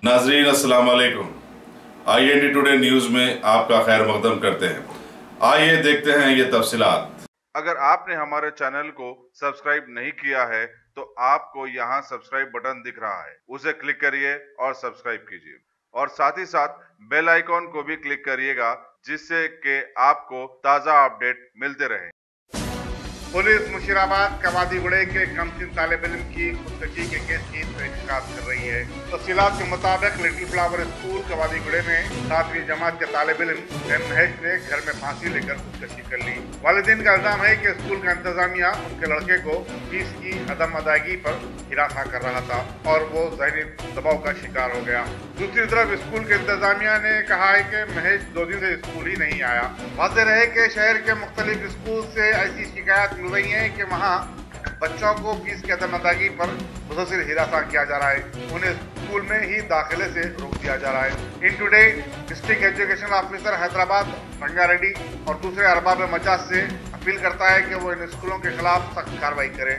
नाजरीन अस्सलाम वालेकुम। IND टुडे न्यूज में आपका खैर मकदम करते हैं। आइए देखते हैं ये तफसीलात। अगर आपने हमारे चैनल को सब्सक्राइब नहीं किया है तो आपको यहाँ सब्सक्राइब बटन दिख रहा है, उसे क्लिक करिए और सब्सक्राइब कीजिए और साथ ही साथ बेल आइकॉन को भी क्लिक करिएगा जिससे कि आपको ताज़ा अपडेट मिलते रहे। पुलिस मुशीराबाद कवादीगुड़े के कमसिन तालिब इल्म की खुदकुशी के केस की तहकीकात कर रही है। तफसीलात के मुताबिक लिटिल फ्लावर स्कूल कवादीगुड़े में 7वीं जमात के तालिब इल्म महेश ने घर में फांसी लेकर खुदकुशी कर ली। वालिदैन का इल्जाम है कि स्कूल का इंतजामिया उनके लड़के को फीस की अदम अदायगी पर हिरासा कर रहा था और वो ज़हनी दबाव का शिकार हो गया। दूसरी तरफ स्कूल के इंतजामिया ने कहा है कि महेश 2 दिन से स्कूल ही नहीं आया। वाज़ेह रहे कि शहर के मुख्तलिफ स्कूल से ऐसी शिकायत मिल रही है कि वहाँ बच्चों को फीस की अदम अदायगी पर मुसलसल हिरासा किया जा रहा है, उन्हें स्कूल में ही दाखिले से रोक दिया जा रहा है। In today district education officer Hyderabad Rangareddy और दूसरे अरबाब मजाज से अपील करता है कि वो इन स्कूलों के खिलाफ सख्त कार्रवाई करें।